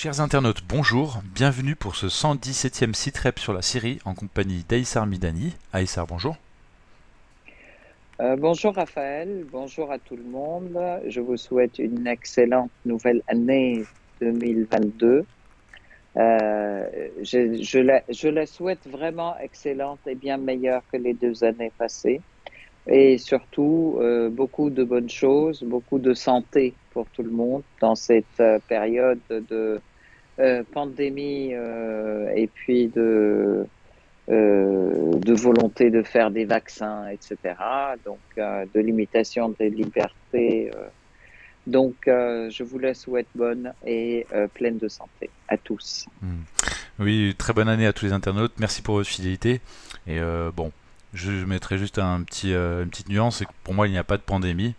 Chers internautes, bonjour, bienvenue pour ce 117e site-rep sur la Syrie en compagnie d'Aïssar Midani. Aïssar, bonjour. Bonjour Raphaël, bonjour à tout le monde. Je vous souhaite une excellente nouvelle année 2022. Je la souhaite vraiment excellente et bien meilleure que les 2 années passées. Et surtout, beaucoup de bonnes choses, beaucoup de santé pour tout le monde dans cette période de pandémie et puis de volonté de faire des vaccins, etc. Donc, de limitation des libertés. Je vous la souhaite bonne et pleine de santé à tous. Hmm. Oui, très bonne année à tous les internautes, merci pour votre fidélité. Et bon, je mettrai juste une petite nuance, c'est que pour moi il n'y a pas de pandémie.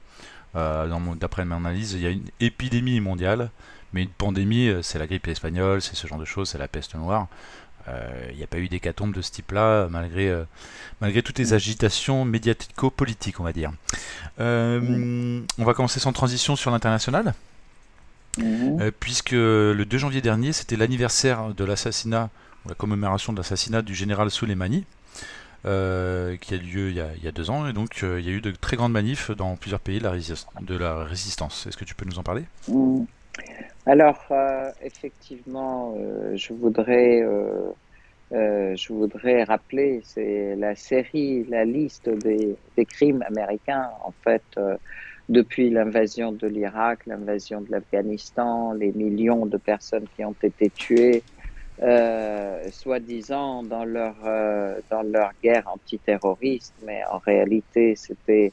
D'après mon analyse, il y a une épidémie mondiale, mais une pandémie, c'est la grippe espagnole, c'est ce genre de choses, c'est la peste noire. Il n'y a pas eu d'hécatombe de ce type-là, malgré toutes les agitations médiatico-politiques, on va dire. Mhm. On va commencer sans transition sur l'international, Mhm. puisque le 2 janvier dernier, c'était l'anniversaire de l'assassinat, ou la commémoration de l'assassinat du général Soleimani, qui a eu lieu il y a 2 ans, et donc il y a eu de très grandes manifs dans plusieurs pays de la résistance. Est-ce que tu peux nous en parler? Mhm. Alors, effectivement, je voudrais rappeler, c'est la série, la liste des crimes américains, en fait, depuis l'invasion de l'Irak, l'invasion de l'Afghanistan, les millions de personnes qui ont été tuées, soi-disant dans leur guerre antiterroriste, mais en réalité, c'était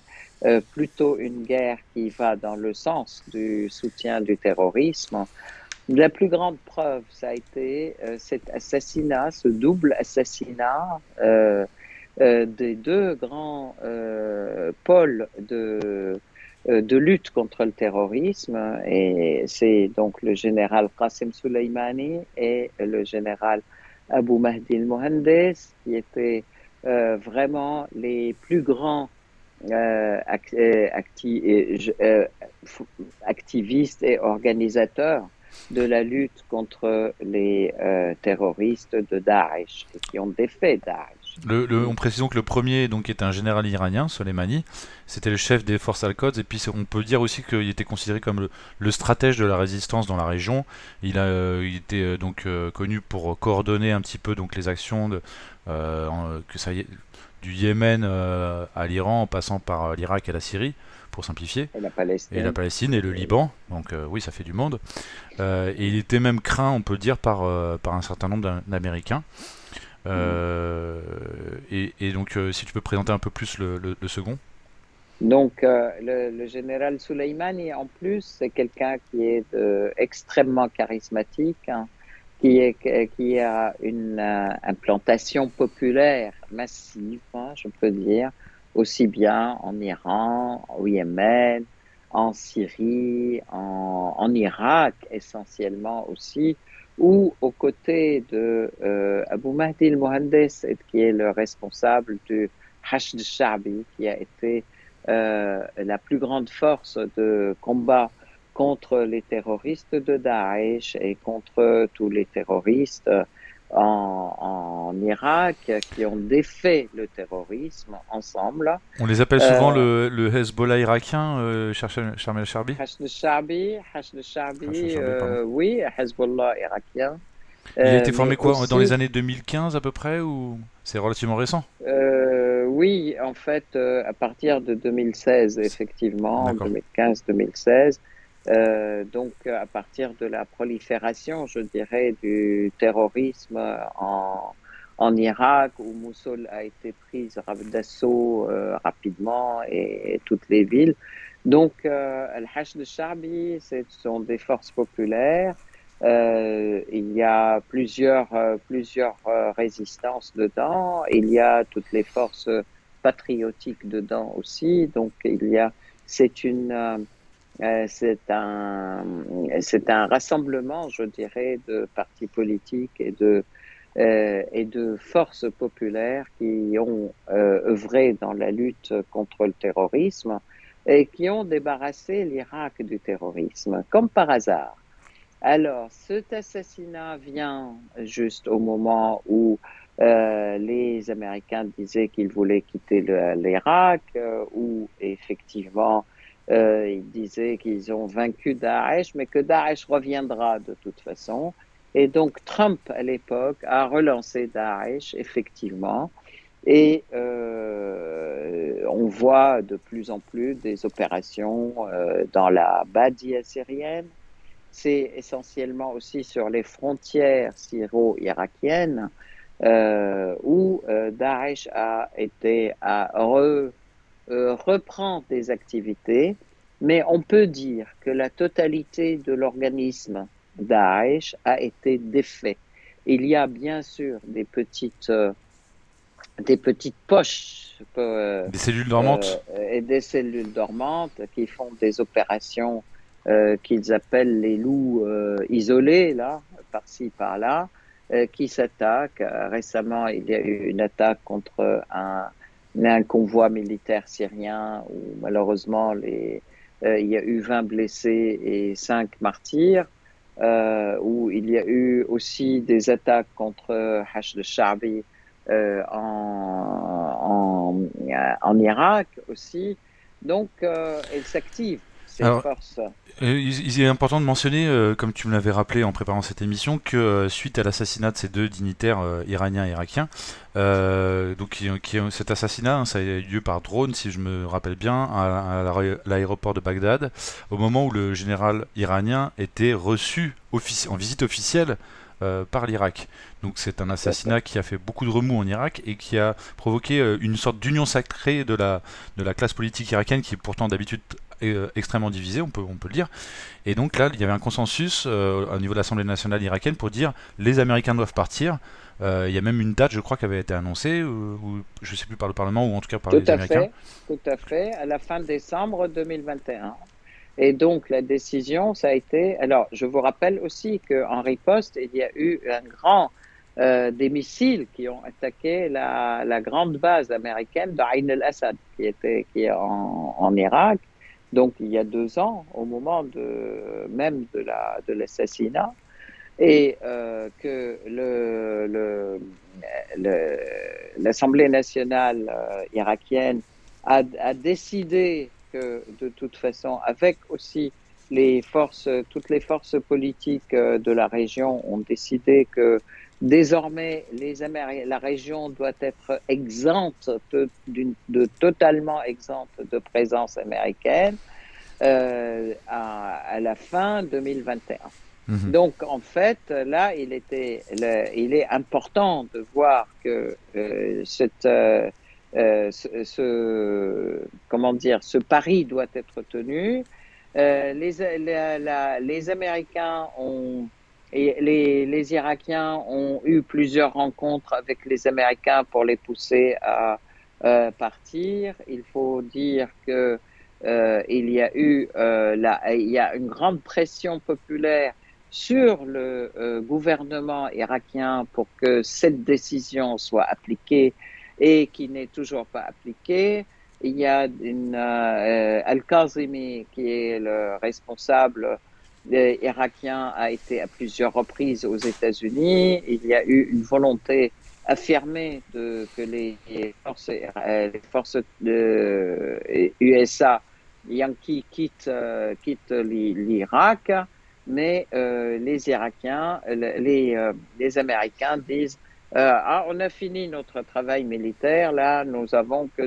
plutôt une guerre qui va dans le sens du soutien du terrorisme. La plus grande preuve, ça a été cet assassinat, ce double assassinat des deux grands pôles de lutte contre le terrorisme. Et c'est donc le général Qasem Soleimani et le général Abu Mahdi al-Mohandes qui étaient vraiment les plus grands activistes et organisateurs de la lutte contre les terroristes de Daesh et qui ont défait Daesh. On précisons que le premier donc est un général iranien, Soleimani, c'était le chef des forces Al-Quds, et puis on peut dire aussi qu'il était considéré comme le stratège de la résistance dans la région. Il était connu pour coordonner un petit peu donc les actions du Yémen à l'Iran, en passant par l'Irak et la Syrie, pour simplifier, Et la et la Palestine. Palestine et le Et, Liban. Donc oui, ça fait du monde. Et il était même craint, on peut dire, par un certain nombre d'Américains. Et donc, si tu peux présenter un peu plus le second. donc, le général Soleimani, en plus, c'est quelqu'un qui est extrêmement charismatique, hein, qui a une implantation populaire massive, hein, je peux dire, aussi bien en Iran, au Yémen, en Syrie, en Irak essentiellement aussi, ou aux côtés de Abu Mahdi al-Mohandes, qui est le responsable du Hashd al-Sha'bi, qui a été la plus grande force de combat contre les terroristes de Daesh et contre tous les terroristes en Irak qui ont défait le terrorisme ensemble. On les appelle souvent Euh, le Hezbollah irakien, Sharm el-Sharbi. Hashd Sharm al-Sha'bi, el-Sharbi, pardon. oui, Hezbollah irakien, Il a été formé mais quoi dans les aussi années 2015 à peu près, ou c'est relativement récent? oui, en fait, à partir de 2016, effectivement, D'accord. 2015-2016, donc à partir de la prolifération, je dirais, du terrorisme en Irak, où Mossoul a été prise d'assaut rapidement et toutes les villes. Donc, Al-Hashd al-Sha'bi, ce sont des forces populaires. Il y a plusieurs résistances dedans. Il y a toutes les forces patriotiques dedans aussi. Donc, c'est une, c'est un rassemblement, je dirais, de partis politiques et de forces populaires qui ont œuvré dans la lutte contre le terrorisme et qui ont débarrassé l'Irak du terrorisme, comme par hasard. Alors, cet assassinat vient juste au moment où les Américains disaient qu'ils voulaient quitter l'Irak, où effectivement ils disaient qu'ils ont vaincu Daesh, mais que Daesh reviendra de toute façon. Et donc Trump, à l'époque, a relancé Daesh, effectivement. Et on voit de plus en plus des opérations dans la Badia syrienne. C'est essentiellement aussi sur les frontières syro-irakiennes où Daesh a été à reprendre des activités, mais on peut dire que la totalité de l'organisme Daesh a été défait. Il y a bien sûr des petites poches Des cellules dormantes? et des cellules dormantes qui font des opérations qu'ils appellent les loups isolés, là, par-ci, par-là, qui s'attaquent. Récemment, il y a eu une attaque contre un convoi militaire syrien où malheureusement il y a eu 20 blessés et 5 martyrs. Où il y a eu aussi des attaques contre Hashd al-Sha'bi en Irak aussi. Donc, elles s'activent, ces Alors, forces. il est important de mentionner, comme tu me l'avais rappelé en préparant cette émission, que suite à l'assassinat de ces deux dignitaires iraniens et irakiens, cet assassinat, hein, ça a eu lieu par drone, si je me rappelle bien, à l'aéroport de Bagdad, au moment où le général iranien était reçu en visite officielle par l'Irak. Donc c'est un Tout à fait. assassinat qui a fait beaucoup de remous en Irak et qui a provoqué une sorte d'union sacrée de la classe politique irakienne qui est pourtant d'habitude extrêmement divisée, on peut le dire. Et donc là, il y avait un consensus au niveau de l'Assemblée nationale irakienne pour dire les Américains doivent partir. Il y a même une date, je crois, qui avait été annoncée, ou je ne sais plus par le Parlement ou en tout cas par Tout les à Américains. fait, tout à fait, à la fin décembre 2021. Et donc, la décision, ça a été. Alors, je vous rappelle aussi qu'en riposte, il y a eu un grand des missiles qui ont attaqué la grande base américaine d'Ain el-Assad, qui est en Irak. Donc, il y a 2 ans, au moment même de l'assassinat, et que l'Assemblée nationale irakienne a décidé que de toute façon, avec aussi toutes les forces politiques de la région ont décidé que désormais la région doit être exempte totalement exempte de présence américaine à la fin 2021. Mhm. Donc, en fait, là, il est important de voir que comment dire, ce pari doit être tenu. Les Américains et les Irakiens ont eu plusieurs rencontres avec les Américains pour les pousser à partir. Il faut dire que il y a une grande pression populaire sur le gouvernement irakien pour que cette décision soit appliquée et qui n'est toujours pas appliquée. Il y a Al-Kazimi, qui est le responsable irakien, a été à plusieurs reprises aux États-Unis. Il y a eu une volonté affirmée que les forces de USA Yankees quittent l'Irak, mais les Irakiens, les Américains disent on a fini notre travail militaire, là, nous avons que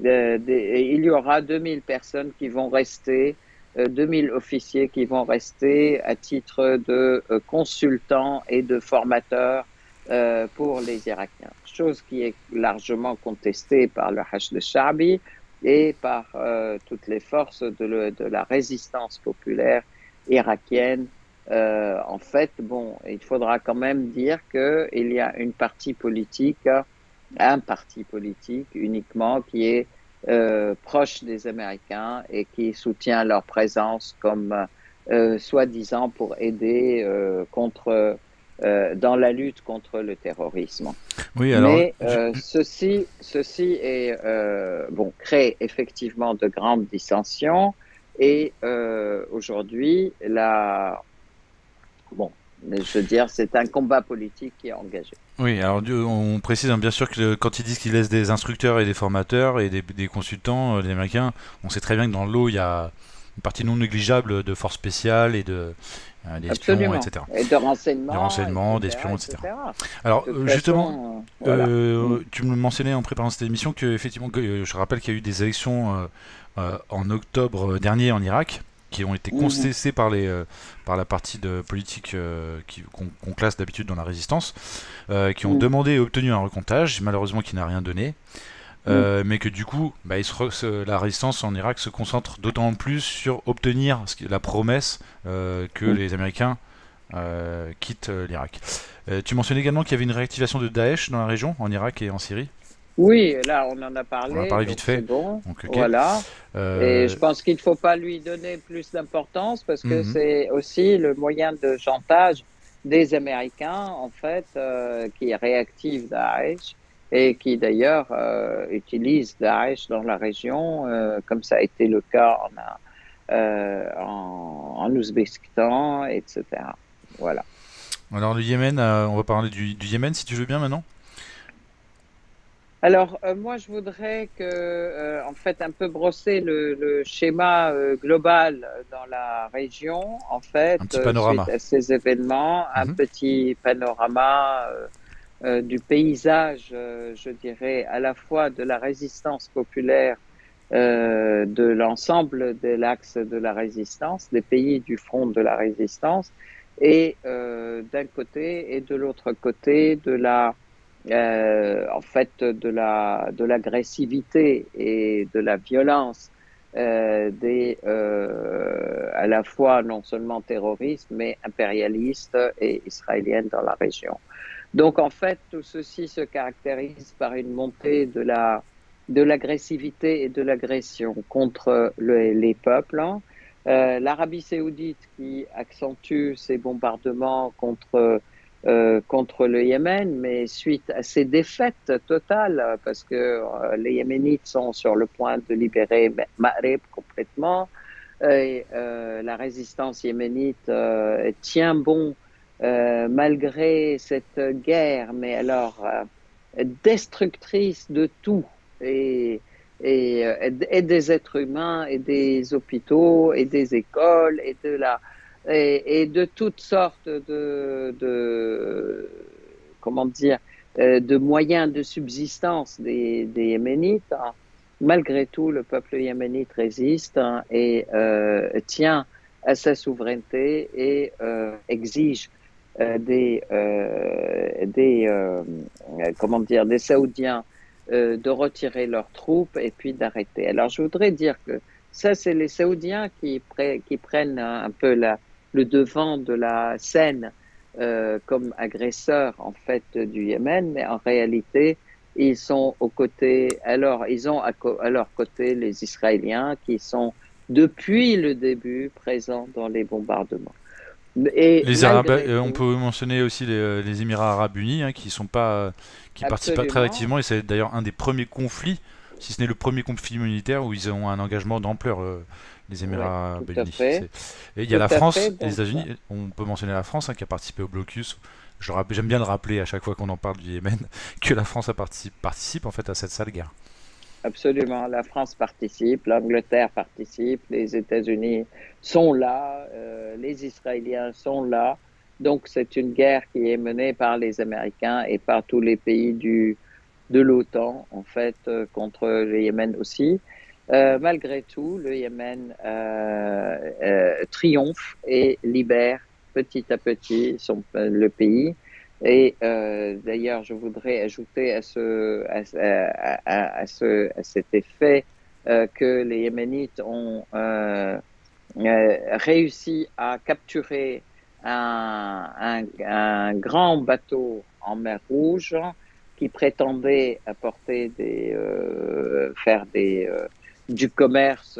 il y aura 2000 personnes qui vont rester, 2000 officiers qui vont rester à titre de consultants et de formateurs pour les Irakiens. Chose qui est largement contestée par le Hashd al-Sha'bi et par toutes les forces de la résistance populaire irakienne. En fait, bon, il faudra quand même dire qu'il y a un parti politique uniquement qui est proche des Américains et qui soutient leur présence comme soi-disant pour aider dans la lutte contre le terrorisme. Oui, alors, Mais ceci est, bon, crée effectivement de grandes dissensions et aujourd'hui, Bon, mais je veux dire, c'est un combat politique qui est engagé. Oui, alors on précise bien sûr que quand ils disent qu'ils laissent des instructeurs et des formateurs et des consultants, les Américains, on sait très bien que dans l'eau, il y a une partie non négligeable de forces spéciales et de des espions, Absolument. etc. Et de Du renseignements, renseignement, etc., d'espions, etc. etc. Alors De toute justement, façon, voilà. Mm. tu me mentionnais en préparant cette émission que effectivement, je rappelle qu'il y a eu des élections en octobre dernier en Irak qui ont été Mhm. contestées par la partie de politique qu'on classe d'habitude dans la résistance, qui ont Mm. demandé et obtenu un recomptage, malheureusement qui n'a rien donné. Mm. Mais que du coup, bah, la résistance en Irak se concentre d'autant plus sur obtenir la promesse que Mm. les Américains quittent l'Irak. Tu mentionnais également qu'il y avait une réactivation de Daesh dans la région, en Irak et en Syrie. Oui, là, on en a On en a parlé, parlé vite donc c'est fait, bon. donc ok. Voilà. Et Euh, je pense qu'il ne faut pas lui donner plus d'importance parce que mhm. c'est aussi le moyen de chantage des Américains, en fait, qui réactive Daesh et qui d'ailleurs utilise Daesh dans la région, comme ça a été le cas en Ouzbékistan, etc. Voilà. Alors le Yémen, on va parler du Yémen si tu veux bien maintenant. Alors, moi, je voudrais que, en fait, un peu brosser le schéma global dans la région, en fait, Un petit suite panorama. à ces événements, un Mhm. petit panorama du paysage, je dirais, à la fois de la résistance populaire, de l'ensemble de l'axe de la résistance, des pays du front de la résistance, et d'un côté et de l'autre côté de la en fait de l'agressivité et de la violence à la fois non seulement terroristes mais impérialistes et israéliennes dans la région. Donc en fait tout ceci se caractérise par une montée de l'agressivité et de l'agression contre les peuples. L'Arabie saoudite qui accentue ses bombardements contre le Yémen, mais suite à ces défaites totales, parce que les Yéménites sont sur le point de libérer Ma'rib complètement, et la résistance yéménite tient bon malgré cette guerre, mais alors destructrice de tout, et, et des êtres humains, et des hôpitaux, et des écoles, et de toutes sortes comment dire, de moyens de subsistance des Yéménites. Hein. Malgré tout, le peuple yéménite résiste hein, et tient à sa souveraineté et exige comment dire, des Saoudiens de retirer leurs troupes et puis d'arrêter. Alors, je voudrais dire que ça, c'est les Saoudiens qui prennent un peu le devant de la scène comme agresseurs en fait du Yémen, mais en réalité, ils sont aux côtés. Alors, ils ont à leur côté les Israéliens qui sont depuis le début présents dans les bombardements. Et Les Arabes, malgré on tout, peut mentionner aussi les Émirats Arabes Unis, hein, qui sont pas, qui participent pas très absolument, activement, et c'est d'ailleurs un des premiers conflits, si ce n'est le premier conflit militaire où ils ont un engagement d'ampleur, les oui, Émirats tout Arabes à Unis. fait, Et il y a tout la à fait. France et les Donc, États-Unis. On peut mentionner la France, hein, qui a participé au blocus. J'aime bien le rappeler à chaque fois qu'on en parle du Yémen que la France participe en fait à cette sale guerre. absolument, la France participe, l'Angleterre participe, les États-Unis sont là, les Israéliens sont là. Donc, c'est une guerre qui est menée par les Américains et par tous les pays de l'OTAN, en fait, contre le Yémen aussi. Malgré tout, le Yémen triomphe et libère petit à petit le pays. Et d'ailleurs, je voudrais ajouter à cet effet que les Yéménites ont réussi à capturer un grand bateau en mer Rouge qui prétendait apporter faire du commerce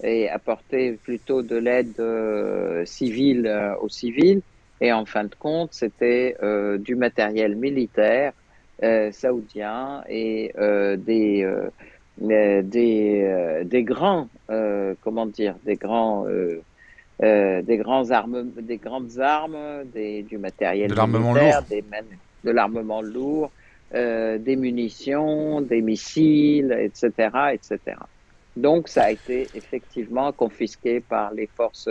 et apporter plutôt de l'aide civile aux civils. Et en fin de compte, c'était du matériel militaire saoudien et des grands, comment dire, des grands des grandes armes, du De matériel l'armement militaire, lourd. de l'armement lourd, des munitions, des missiles, etc., etc. Donc, ça a été effectivement confisqué par les forces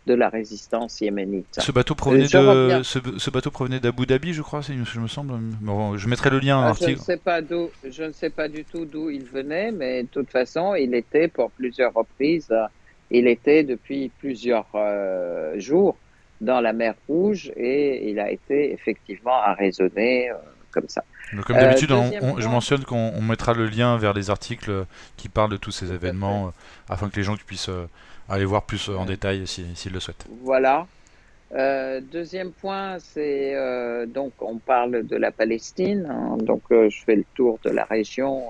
de la résistance yéménite. Je reviens. Ce bateau provenait d'Abu Dhabi, je crois, je me semble. Bon, je mettrai le lien à l'article. Je ne sais pas du tout d'où il venait, mais de toute façon, il était pour plusieurs reprises, il était depuis plusieurs jours dans la mer Rouge et il a été effectivement arraisonné comme ça. Donc, comme d'habitude, Deuxième je point, mentionne qu'on mettra le lien vers les articles qui parlent de tous ces tout à fait. événements afin que les gens puissent aller voir plus en Ouais. détail s'ils le souhaitent. Voilà. Deuxième point, c'est donc on parle de la Palestine, hein, donc je fais le tour de la région.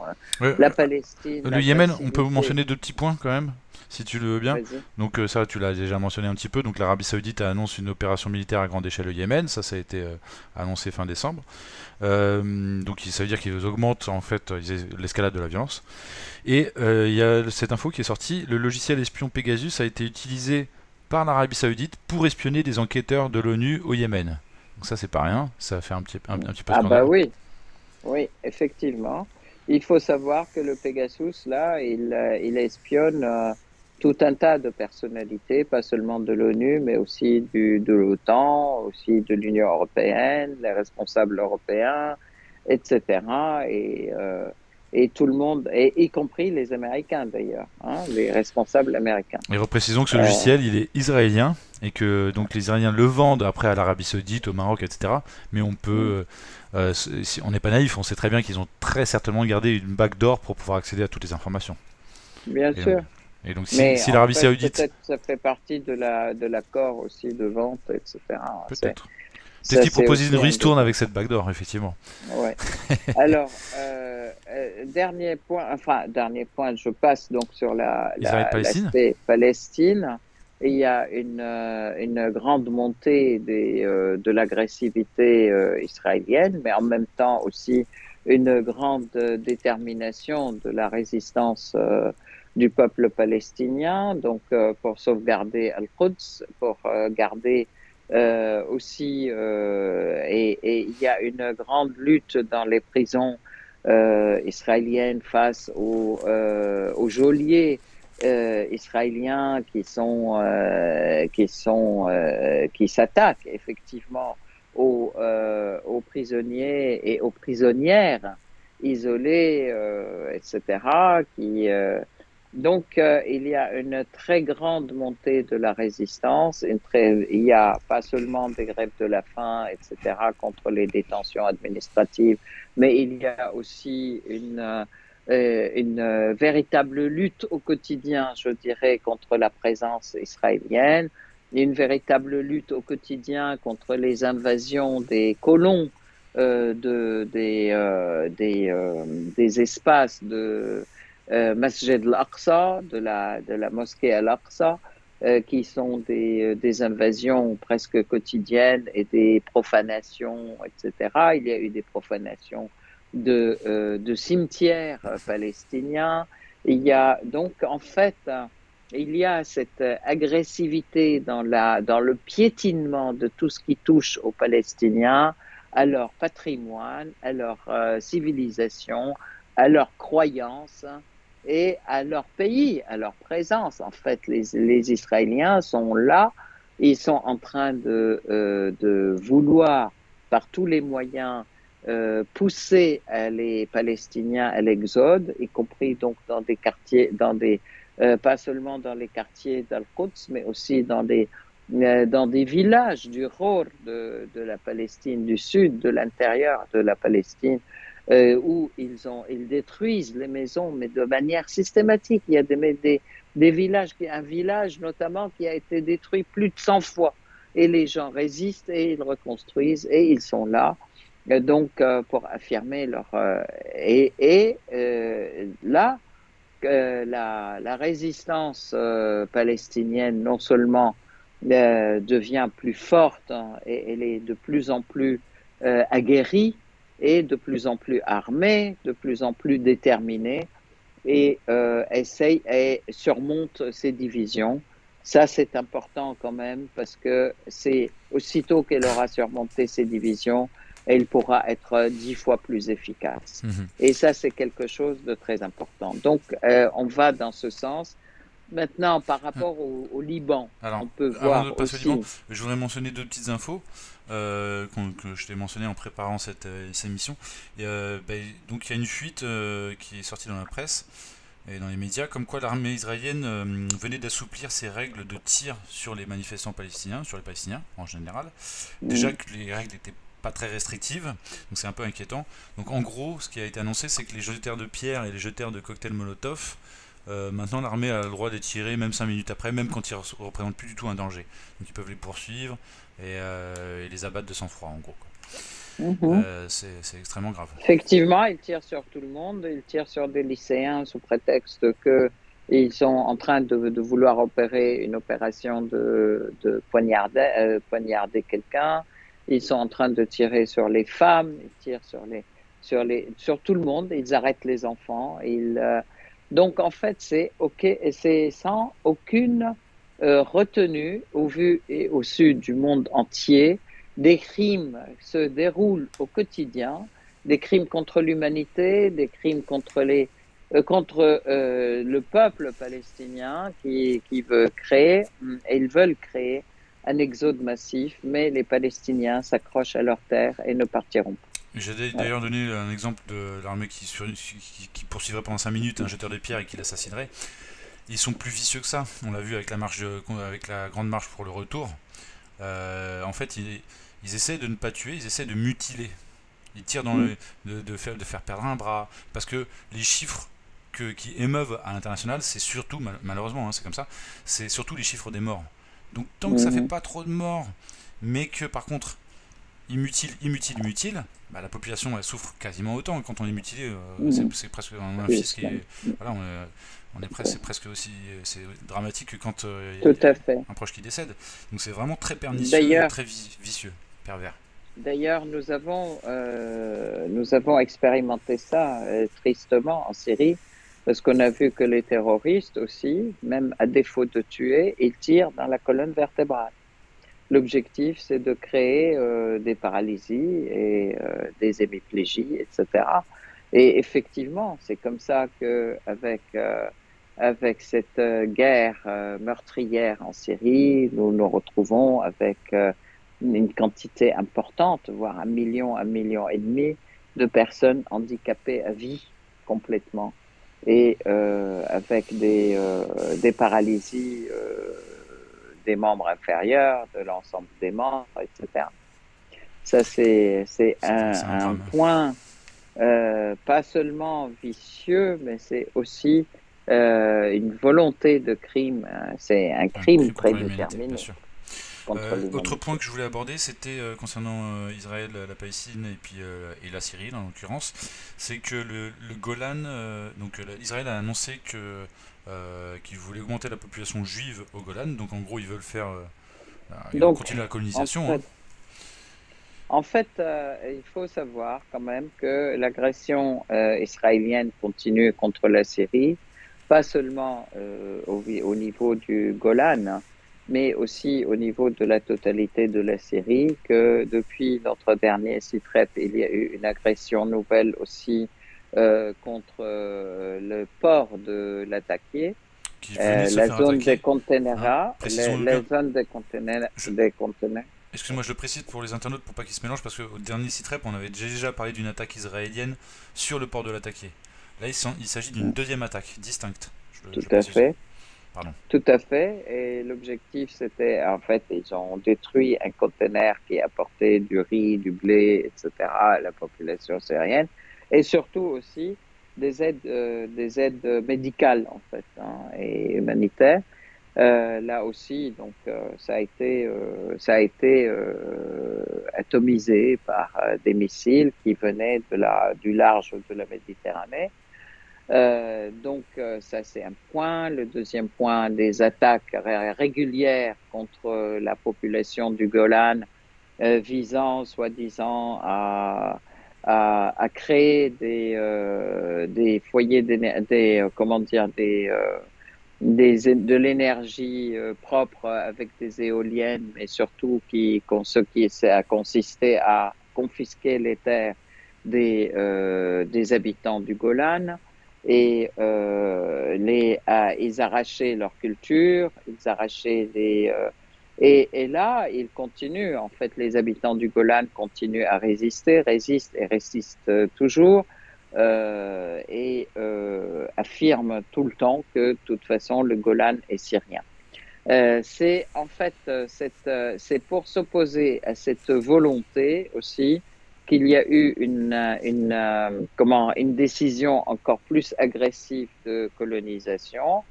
Euh, La Palestine, Le Yémen, on peut vous l'agressivité. mentionner deux petits points quand même, si tu le veux bien. Vas-y. Donc ça, tu l'as déjà mentionné un petit peu. Donc l'Arabie Saoudite annonce une opération militaire à grande échelle au Yémen. Ça a été annoncé fin décembre. Donc ça veut dire qu'ils augmentent en fait l'escalade de la violence. Et il y a cette info qui est sortie. Le logiciel espion Pegasus a été utilisé par l'Arabie Saoudite pour espionner des enquêteurs de l'ONU au Yémen. Donc ça, c'est pas rien. Ça fait un petit peu Ah bah scandale. oui, oui, effectivement. Il faut savoir que le Pegasus, là, il espionne tout un tas de personnalités, pas seulement de l'ONU, mais aussi de l'OTAN, aussi de l'Union européenne, les responsables européens, etc. Et tout le monde, et y compris les Américains d'ailleurs, hein, les responsables américains. Et reprécisons que ce Euh, logiciel, il est israélien et que donc les Israéliens le vendent après à l'Arabie Saoudite, au Maroc, etc. Mais on peut, si on n'est pas naïf, on sait très bien qu'ils ont très certainement gardé une backdoor pour pouvoir accéder à toutes les informations. bien Et donc, sûr. si, Mais si en l'Arabie fait, Saoudite, peut-être ça fait partie de l'accord aussi de vente, etc. peut-être, peut-être Ça, qu'ils c'est proposent une aussi un ristourne détail. avec cette backdoor, effectivement. Ouais. Alors, dernier point, je passe donc sur Israël-Palestine. l'aspect Palestine. Il y a une grande montée de l'agressivité israélienne, mais en même temps aussi une grande détermination de la résistance du peuple palestinien, donc pour sauvegarder Al-Quds, pour garder aussi, et il y a une grande lutte dans les prisons israéliennes face aux geôliers israéliens qui s'attaquent effectivement aux prisonniers et aux prisonnières isolés, etc. Il y a une très grande montée de la résistance. Il y a pas seulement des grèves de la faim, etc., contre les détentions administratives, mais il y a aussi une véritable lutte au quotidien, je dirais, contre la présence israélienne, une véritable lutte au quotidien contre les invasions des colons des espaces de Masjid al-Aqsa, de la mosquée al-Aqsa, qui sont des invasions presque quotidiennes et des profanations, etc. Il y a eu des profanations de cimetières palestiniens. Il y a donc, en fait, il y a cette agressivité dans le piétinement de tout ce qui touche aux Palestiniens, à leur patrimoine, à leur civilisation, à leurs croyances et à leur pays, à leur présence. En fait, les Israéliens sont là, ils sont en train de vouloir par tous les moyens pousser les Palestiniens à l'exode, y compris donc dans des quartiers, pas seulement dans les quartiers d'Al-Quds, mais aussi dans des villages du Ror de la Palestine, du sud, de l'intérieur de la Palestine, où ils détruisent les maisons, mais de manière systématique. Il y a des villages, un village notamment qui a été détruit plus de 100 fois. Et les gens résistent et ils reconstruisent et ils sont là. Donc, pour affirmer là, la résistance palestinienne, non seulement devient plus forte, hein, et elle est de plus en plus aguerrie, et de plus en plus armée, de plus en plus déterminée, et essaye et surmonte ces divisions. Ça, c'est important quand même parce que c'est aussitôt qu'elle aura surmonté ses divisions, elle pourra être 10 fois plus efficace. Mhm. Et ça, c'est quelque chose de très important. Donc, on va dans ce sens. Maintenant, par rapport au Liban, Alors, on peut avant de voir passer au Liban, aussi. je voudrais mentionner deux petites infos que je t'ai mentionné en préparant cette émission. Et, donc, il y a une fuite qui est sortie dans la presse et dans les médias, comme quoi l'armée israélienne venait d'assouplir ses règles de tir sur les manifestants palestiniens, sur les Palestiniens en général. Déjà Mm, que les règles n'étaient pas très restrictives, donc c'est un peu inquiétant. Donc en gros, ce qui a été annoncé, c'est que les jeteurs de pierres et les jeteurs de cocktails Molotov, maintenant l'armée a le droit de les tirer même 5 minutes après, même quand ils ne représentent plus du tout un danger. Donc ils peuvent les poursuivre et les abattre de sang-froid en gros, quoi. mhm. C'est extrêmement grave. Effectivement, ils tirent sur tout le monde. Ils tirent sur des lycéens sous prétexte que ils sont en train de vouloir opérer une opération de poignarder quelqu'un. Ils sont en train de tirer sur les femmes. Ils tirent sur tout le monde. Ils arrêtent les enfants. Donc en fait, c'est ok et c'est sans aucune retenue au vu et au sud du monde entier. Des crimes se déroulent au quotidien, des crimes contre l'humanité, des crimes contre le peuple palestinien qui veut créer, et ils veulent créer un exode massif, mais les Palestiniens s'accrochent à leur terre et ne partiront pas. J'ai Voilà. d'ailleurs donné un exemple de l'armée qui poursuivrait pendant 5 minutes un jeteur de pierre et qui l'assassinerait. Ils sont plus vicieux que ça. On l'a vu avec avec la grande marche pour le retour. En fait, ils essaient de ne pas tuer, ils essaient de mutiler. Ils tirent Mm, de faire perdre un bras. Parce que les chiffres qui émeuvent à l'international, c'est surtout, malheureusement, hein, c'est comme ça, c'est surtout les chiffres des morts. Donc tant que ça fait mm, pas trop de morts, mais que par contre, ils mutilent, bah, la population elle souffre quasiment autant. Quand on est mutilé, mm. c'est presque un C'est fils ça. voilà, c'est presque aussi c'est dramatique que quand il Tout y a à fait. un proche qui décède. Donc c'est vraiment très pernicieux et D'ailleurs, très vicieux, pervers. D'ailleurs, nous avons expérimenté ça tristement en Syrie, parce qu'on a vu que les terroristes aussi, même à défaut de tuer, ils tirent dans la colonne vertébrale. L'objectif, c'est de créer des paralysies et des hémiplégies, etc. Et effectivement, c'est comme ça que avec cette guerre meurtrière en Syrie, nous nous retrouvons avec une quantité importante, voire un million et demi de personnes handicapées à vie complètement et avec des paralysies des membres inférieurs, de l'ensemble des membres, etc. Ça, c'est C'est un un drame. point pas seulement vicieux, mais c'est aussi une volonté de crime. C'est un Un crime crime contre l'humanité, bien prédéterminé sûr. contre Autre point l'humanité. que je voulais aborder, c'était concernant Israël, la Palestine et puis et la Syrie, en l'occurrence, c'est que le Golan, Israël a annoncé que qu'ils voulaient augmenter la population juive au Golan, donc en gros ils veulent ils veulent Donc, continuer la en colonisation, hein. fait, il faut savoir quand même que l'agression israélienne continue contre la Syrie, pas seulement au niveau du Golan, hein, mais aussi au niveau de la totalité de la Syrie, que depuis notre dernier sitrep, il y a eu une agression nouvelle aussi contre le port de Latakia, Qui venaient de se la faire zone des attaquer, hein. containers, Précisons-le la bien. zone Je, des containers. Excuse-moi, je le précise pour les internautes pour pas qu'ils se mélangent parce qu'au dernier sitrep, on avait déjà parlé d'une attaque israélienne sur le port de Latakia. Là, il s'agit d'une deuxième attaque distincte. Tout Je à précise. fait. Pardon. Tout à fait. Et l'objectif, c'était, en fait, ils ont détruit un conteneur qui apportait du riz, du blé, etc. à la population syrienne. Et surtout aussi des aides médicales, en fait, hein, et humanitaires. Là aussi, donc, ça a été atomisé par des missiles qui venaient du large de la Méditerranée. Ça, c'est un point. Le deuxième point, des attaques régulières contre la population du Golan, visant, soi-disant, à créer des foyers, comment dire, de l'énergie propre avec des éoliennes, mais surtout ce qui a consisté à confisquer les terres des habitants du Golan et ils arrachaient leur culture, ils arrachaient et là, ils continuent, en fait, les habitants du Golan continuent à résister, résistent et résistent toujours affirme tout le temps que de toute façon le Golan est syrien. C'est en fait c'est pour s'opposer à cette volonté aussi qu'il y a eu une décision encore plus agressive de colonisation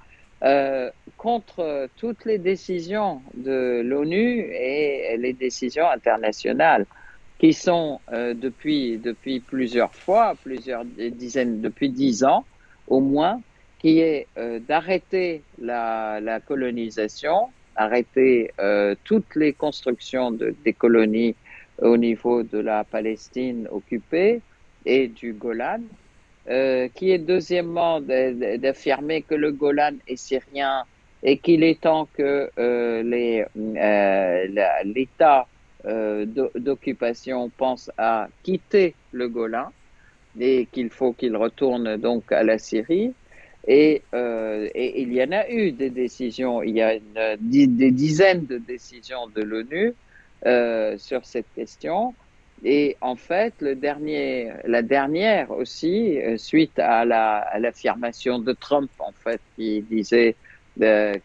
contre toutes les décisions de l'ONU et les décisions internationales qui sont depuis plusieurs fois, plusieurs dizaines, depuis 10 ans au moins, qui est d'arrêter la colonisation, arrêter toutes les constructions des colonies au niveau de la Palestine occupée et du Golan, qui est deuxièmement d'affirmer que le Golan est syrien et qu'il est temps que l'État d'occupation pense à quitter le Golan et qu'il faut qu'il retourne donc à la Syrie. Et il y en a eu des décisions, il y a des dizaines de décisions de l'ONU sur cette question. Et en fait, la dernière aussi, suite à l'affirmation de Trump, en fait, qui disait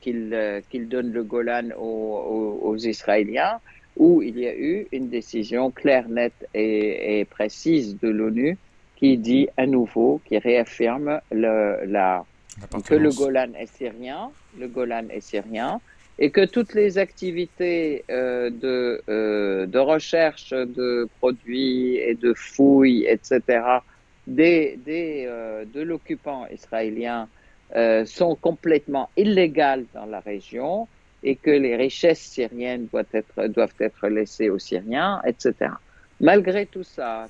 qu'il donne le Golan aux Israéliens, où il y a eu une décision claire, nette et précise de l'ONU qui dit à nouveau, qui réaffirme que L'appartenance. Le Golan est syrien, et que toutes les activités de recherche de produits et de fouilles, etc., de l'occupant israélien sont complètement illégales dans la région et que les richesses syriennes doivent être laissées aux Syriens, etc. Malgré tout ça,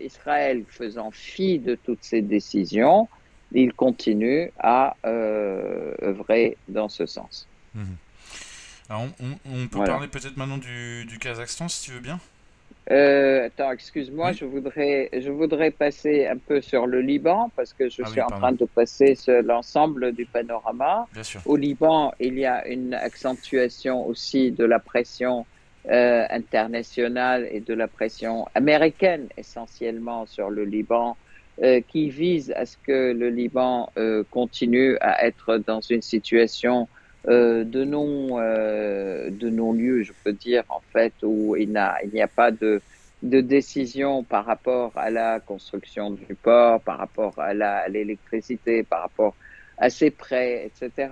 Israël faisant fi de toutes ces décisions, il continue à œuvrer dans ce sens. Mhm. Alors, on peut Voilà. parler peut-être maintenant du Kazakhstan, si tu veux bien. Attends, excuse-moi, Oui. je voudrais passer un peu sur le Liban parce que je Ah suis oui, en pardon. train de passer sur l'ensemble du panorama. Bien sûr. Au Liban, il y a une accentuation aussi de la pression internationale et de la pression américaine essentiellement sur le Liban, qui vise à ce que le Liban continue à être dans une situation de non-lieu, je peux dire, en fait, où il n'y a pas de décision par rapport à la construction du port, par rapport à l'électricité, par rapport à ses prêts, etc.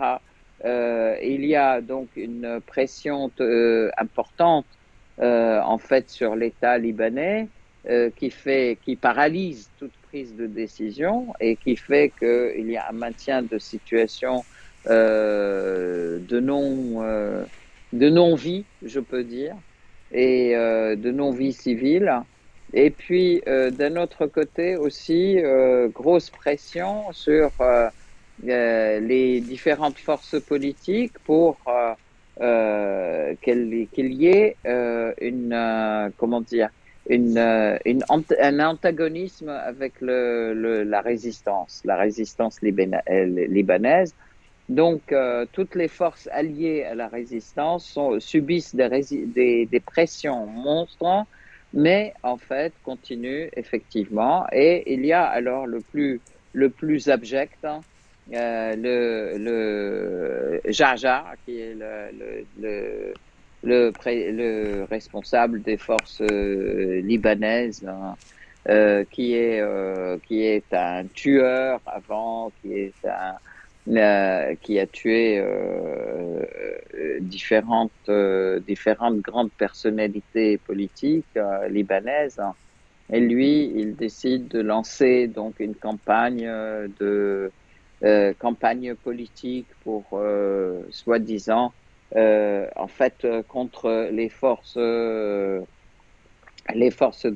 Il y a donc une pression importante, en fait, sur l'État libanais, qui paralyse toute prise de décision et qui fait qu'il y a un maintien de situation euh, de non euh, de non-vie, je peux dire, et de non-vie civile. Et puis d'un autre côté aussi, grosse pression sur les différentes forces politiques pour qu'il y ait comment dire un antagonisme avec la résistance libanaise. Donc, toutes les forces alliées à la résistance subissent des pressions monstres, mais en fait continuent effectivement. Et il y a alors le plus abject, hein, le Jar Jar, qui est le responsable des forces libanaises, hein, qui est un tueur avant, qui a tué différentes grandes personnalités politiques libanaises. Et lui, il décide de lancer donc une campagne politique pour soi-disant en fait contre les forces de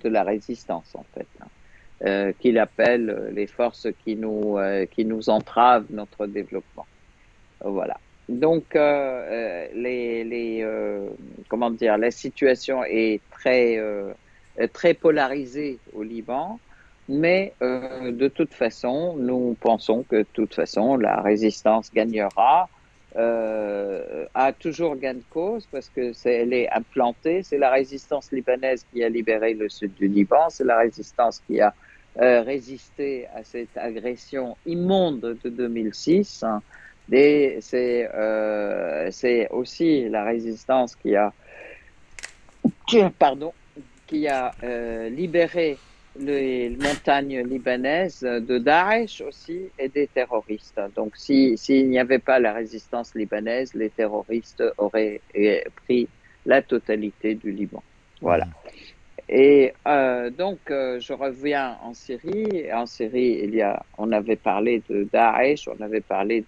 la résistance en fait, hein, qu'il appelle les forces qui nous entravent notre développement. Voilà. Donc, comment dire, la situation est très polarisée au Liban, mais de toute façon, nous pensons que de toute façon, la résistance gagnera, a toujours gain de cause parce que elle est implantée. C'est la résistance libanaise qui a libéré le sud du Liban, c'est la résistance qui a résisté à cette agression immonde de 2006. Et c'est aussi la résistance pardon, qui a libéré les montagnes libanaises de Daesh aussi et des terroristes. Donc, s'il n'y avait pas la résistance libanaise, les terroristes auraient pris la totalité du Liban. Voilà. Mhm. Et je reviens en Syrie. En Syrie, on avait parlé de Daesh, on avait parlé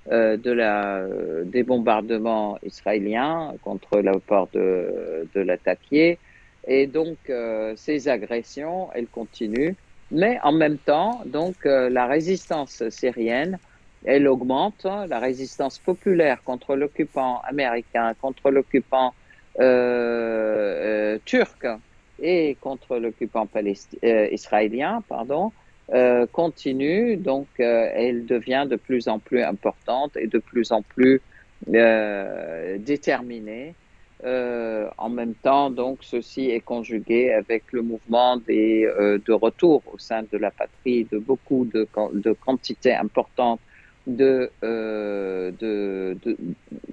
des bombardements israéliens contre le port de Latakia. Et donc, ces agressions, elles continuent. Mais en même temps, donc, la résistance syrienne, elle augmente, hein, la résistance populaire contre l'occupant américain, contre l'occupant turc et contre l'occupant israélien, pardon, continue. Donc, elle devient de plus en plus importante et de plus en plus déterminée. En même temps, donc, ceci est conjugué avec le mouvement de retour au sein de la patrie de beaucoup de quantités importantes de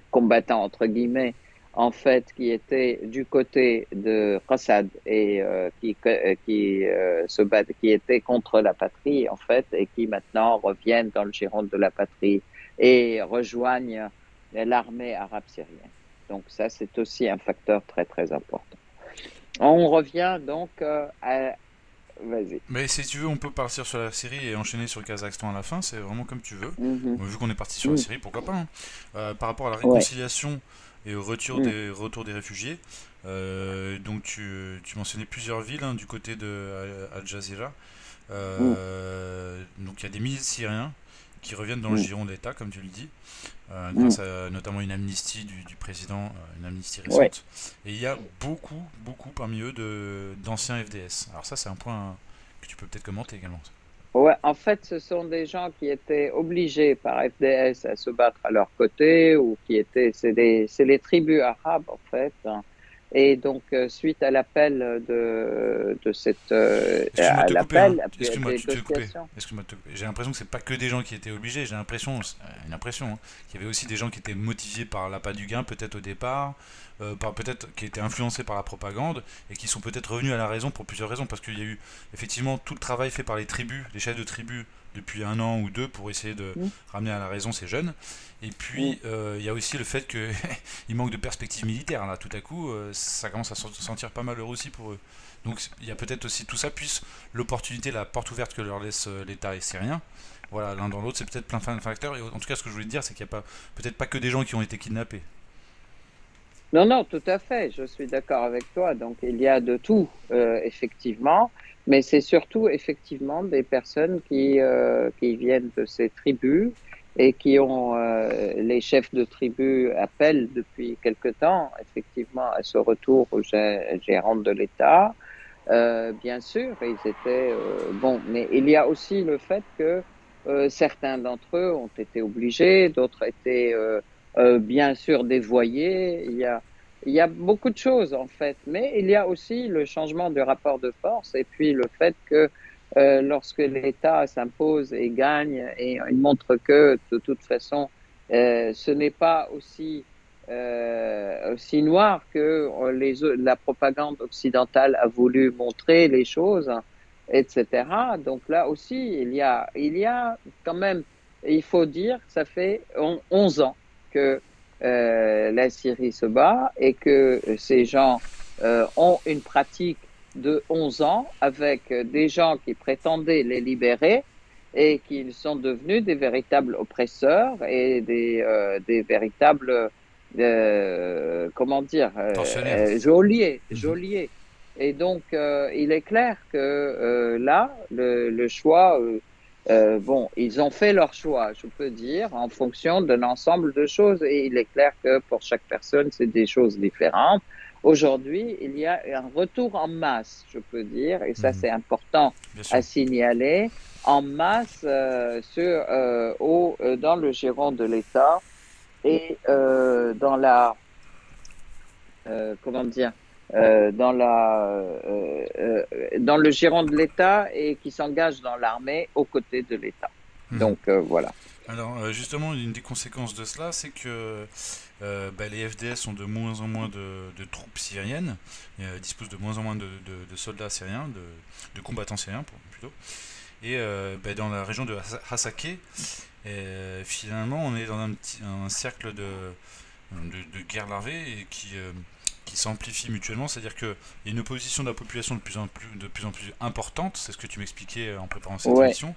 combattants, entre guillemets, en fait, qui étaient du côté de Qassad et qui étaient contre la patrie, en fait, et qui maintenant reviennent dans le giron de la patrie et rejoignent l'armée arabe syrienne. Donc ça, c'est aussi un facteur très, très important. On revient donc à... Vas-y. Mais si tu veux, on peut partir sur la Syrie et enchaîner sur le Kazakhstan à la fin, c'est vraiment comme tu veux. Mhm. Bon, vu qu'on est parti sur la Mhm. Syrie, pourquoi pas, hein. Par rapport à la Ouais. réconciliation et au Mhm. retour des réfugiés, donc tu mentionnais plusieurs villes, hein, du côté de Al Jazeera. Mhm. Donc il y a des milliers de Syriens qui reviennent dans le Mhm. giron de l'État, comme tu le dis, Mhm. grâce à notamment une amnistie du président, une amnistie Ouais. récente. Et il y a beaucoup parmi eux d'anciens FDS. Alors ça, c'est un point que tu peux peut-être commenter également. Ouais, en fait, ce sont des gens qui étaient obligés par FDS à se battre à leur côté ou c'est les tribus arabes, en fait, hein. Et donc, suite à l'appel Excuse-moi à de te couper, hein. l'appel, à la Excuse-moi de te couper. négociation. Excuse-moi de te couper. J'ai l'impression que c'est pas que des gens qui étaient obligés. J'ai l'impression, une impression, hein, qu'il y avait aussi des gens qui étaient motivés par l'appât du gain, peut-être au départ, peut-être qui étaient influencés par la propagande et qui sont peut-être revenus à la raison pour plusieurs raisons. Parce qu'il y a eu effectivement tout le travail fait par les tribus, les chefs de tribus depuis un an ou deux pour essayer de Mm, ramener à la raison ces jeunes. Et mm. puis il y a aussi le fait qu'il manque de perspectives militaires. Là, tout à coup, ça commence à se sentir pas malheureux aussi pour eux. Donc il y a peut-être aussi tout ça, plus l'opportunité, la porte ouverte que leur laisse l'État syrien. Voilà, l'un dans l'autre, c'est peut-être plein de facteurs. Et en tout cas, ce que je voulais te dire, c'est qu'il n'y a pas, peut-être pas que des gens qui ont été kidnappés. Non, non, tout à fait, je suis d'accord avec toi. Donc, il y a de tout, effectivement, mais c'est surtout, effectivement, des personnes qui viennent de ces tribus et les chefs de tribus appellent depuis quelque temps, effectivement, à ce retour au gérant de l'État. Bien sûr, ils étaient, bon, mais il y a aussi le fait que certains d'entre eux ont été obligés, d'autres étaient bien sûr dévoyés. Il y a beaucoup de choses en fait, mais il y a aussi le changement de rapport de force et puis le fait que lorsque l'État s'impose et gagne et il montre que de toute façon ce n'est pas aussi noir que la propagande occidentale a voulu montrer les choses, etc. Donc là aussi, il y a quand même, il faut dire, ça fait 11 ans que la Syrie se bat et que ces gens ont une pratique de 11 ans avec des gens qui prétendaient les libérer et qui sont devenus des véritables oppresseurs et des véritables, comment dire, Tortionnaire. Mhm. geôliers. Et donc, il est clair que là, le choix Bon, ils ont fait leur choix, je peux dire, en fonction d'un ensemble de choses. Et il est clair que pour chaque personne, c'est des choses différentes. Aujourd'hui, il y a un retour en masse, je peux dire, et ça, Mhm. c'est important Bien sûr. à signaler, en masse dans le giron de l'État et comment dire, dans le giron de l'État et qui s'engage dans l'armée aux côtés de l'État. Mhm. Donc voilà. Alors justement, une des conséquences de cela, c'est que les FDS ont de moins en moins de troupes syriennes, disposent de moins en moins de soldats syriens, de combattants syriens plutôt. Et dans la région de Hasakeh, finalement, on est dans un cercle de guerre larvée et qui s'amplifie mutuellement. C'est-à-dire qu'il y a une opposition de la population de plus en plus importante, c'est ce que tu m'expliquais en préparant cette Ouais, émission,